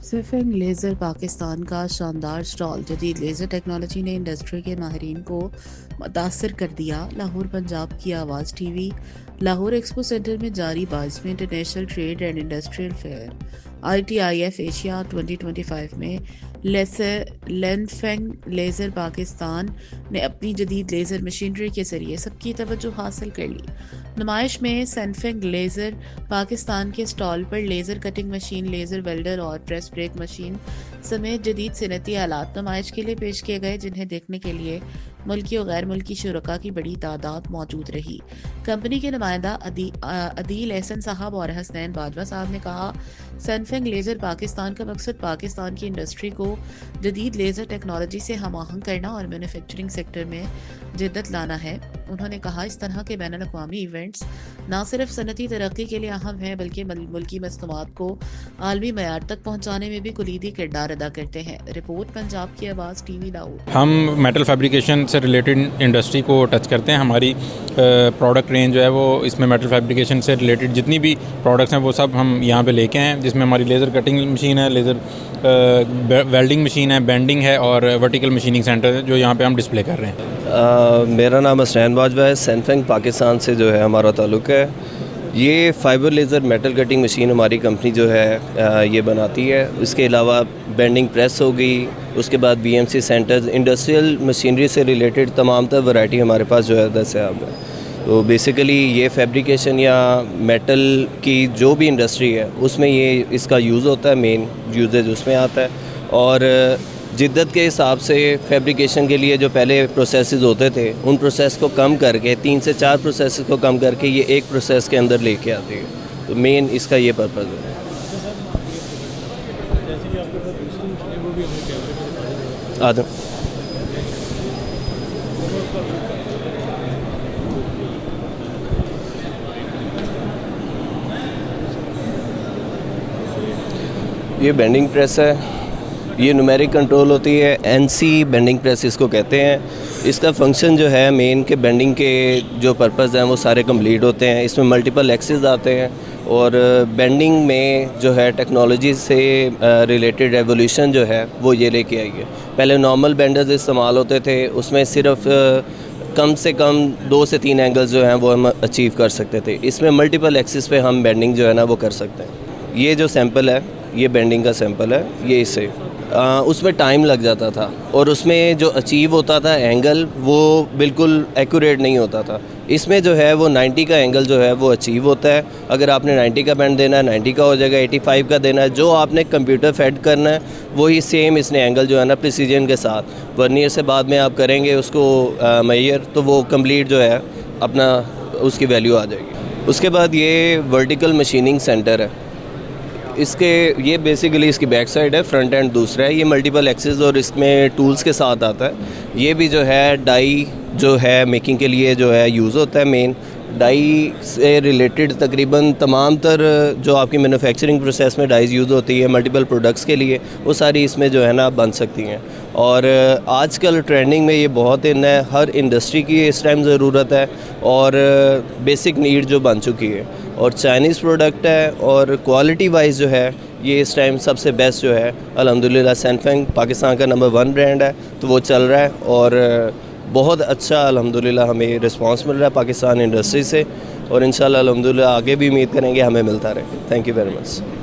सैनफेंग laser Pakistan का शानदार stall जदीद लेज़र टेक्नोलॉजी ने इंडस्ट्री के माहिरीन को मुतासर कर दिया। लाहौर पंजाब की आवाज़ टीवी लाहौर एक्सपो सेंटर में जारी 22वें international trade and industrial fair ITIF Asia 2025 में सैनफेंग लेज़र पाकिस्तान ने अपनी जदीद लेज़र मशीनरी के जरिए सबकी तवज्जो हासिल कर ली। नुमाइश में सैनफेंग लेज़र पाकिस्तान के स्टॉल पर laser cutting machine, laser welder और प्रेस ब्रेक मशीन समेत जदीद सनती आलात नुमाइश के लिए पेश किए गए, जिन्हें देखने के लिए मुल्की और गैर मुल्की शुरका की बड़ी तादाद मौजूद रही। कंपनी के नुमाइंदा अदील एहसन साहब और हसनैन बाजवा साहब ने कहा, सैनफेंग लेज़र पाकिस्तान का मकसद पाकिस्तान की इंडस्ट्री को जदीद लेज़र टेक्नोलॉजी से हम आहंग करना और मैन्युफैक्चरिंग सेक्टर में जिद्दत लाना है। उन्होंने कहा, इस तरह के बैनुल अक़वामी इवेंट्स न सिर्फ सनती तरक्की के लिए अहम हैं, बल्कि मुल्की मसनूआत को आलमी मयार तक पहुँचाने में भी कुलीदी किरदार अदा करते हैं। रिपोर्ट पंजाब की आवाज़ टीवी लाहौर। हम मेटल फैब्रिकेशन से रिलेटेड इंडस्ट्री को टच करते हैं। हमारी प्रोडक्ट रेंज जो है वो इसमें मेटल फैब्रिकेशन से रिलेटेड जितनी भी प्रोडक्ट्स हैं वो सब हम यहाँ पे लेके हैं, जिसमें हमारी लेज़र कटिंग मशीन है, लेज़र वेल्डिंग मशीन है, बेंडिंग है और वर्टिकल मशीनिंग सेंटर है जो यहाँ पे हम डिस्प्ले कर रहे हैं। मेरा नाम हसनैन बाजवा है। सैनफेंग पाकिस्तान से जो है हमारा ताल्लुक़ है। ये fibre laser metal cutting machine हमारी कंपनी जो है ये बनाती है। इसके अलावा बेंडिंग प्रेस हो गई, उसके बाद BMC सेंटर्स, इंडस्ट्रियल मशीनरी से रिलेटेड तमाम तर वैरायटी हमारे पास जो है दस्तयाब है। तो बेसिकली ये फैब्रिकेशन या मेटल की जो भी इंडस्ट्री है उसमें ये इसका यूज़ होता है, मेन यूजेज उसमें आता है। और जिद्दत के हिसाब से फैब्रिकेशन के लिए जो पहले प्रोसेसेस होते थे उन प्रोसेस को कम करके 3 से 4 प्रोसेसेस को कम करके ये एक प्रोसेस के अंदर लेके आती है। तो मेन इसका ये पर्पज़ है। आदम ये बेंडिंग प्रेस है, ये न्यूमेरिक कंट्रोल होती है, NC बेंडिंग प्रेस इसको कहते हैं। इसका फंक्शन जो है मेन के बेंडिंग के जो पर्पज़ हैं वो सारे कंप्लीट होते हैं। इसमें मल्टीपल एक्सेस आते हैं और बेंडिंग में जो है टेक्नोलॉजी से रिलेटेड रेवोल्यूशन जो है वो ये लेके आई है। पहले नॉर्मल बेंडर्स इस्तेमाल होते थे, उसमें सिर्फ कम से कम 2 से 3 एंगल्स जो हैं वो हम अचीव कर सकते थे। इसमें मल्टीपल एक्सेस पे हम बेंडिंग जो है ना वो कर सकते हैं। ये जो सैंपल है ये बेंडिंग का सैंपल है, ये इससे उसमें टाइम लग जाता था और उसमें जो अचीव होता था एंगल वो बिल्कुल एक्यूरेट नहीं होता था। इसमें जो है वो 90 का एंगल जो है वो अचीव होता है। अगर आपने 90 का बेंड देना है 90 का हो जाएगा, 85 का देना है, जो आपने कंप्यूटर फेड करना है वही सेम इसने एंगल जो है ना प्रिसीजन के साथ वर्नियर से बाद में आप करेंगे उसको मेजर, तो वो कंप्लीट जो है अपना उसकी वैल्यू आ जाएगी। उसके बाद ये वर्टिकल मशीनिंग सेंटर है। इसके ये बेसिकली इसकी बैक साइड है, फ्रंट एंड दूसरा है। ये मल्टीपल एक्सेस और इसमें टूल्स के साथ आता है। ये भी जो है डाई जो है मेकिंग के लिए जो है यूज़ होता है। मेन डाई से रिलेटेड तकरीबन तमाम तर जो आपकी मैन्युफैक्चरिंग प्रोसेस में डाइज यूज़ होती है मल्टीपल प्रोडक्ट्स के लिए, वो सारी इसमें जो है ना बन सकती हैं। और आजकल ट्रेंडिंग में ये बहुत इन है, हर इंडस्ट्री की इस टाइम ज़रूरत है और बेसिक नीड जो बन चुकी है। और चाइनीज़ प्रोडक्ट है और क्वालिटी वाइज जो है ये इस टाइम सबसे बेस्ट जो है अल्हम्दुलिल्लाह सैनफेंग पाकिस्तान का नंबर 1 ब्रांड है, तो वो चल रहा है और बहुत अच्छा अल्हम्दुलिल्लाह हमें रिस्पांस मिल रहा है पाकिस्तान इंडस्ट्री से और इंशाल्लाह अल्हम्दुलिल्लाह आगे भी उम्मीद करेंगे हमें मिलता रहे। Thank you very much.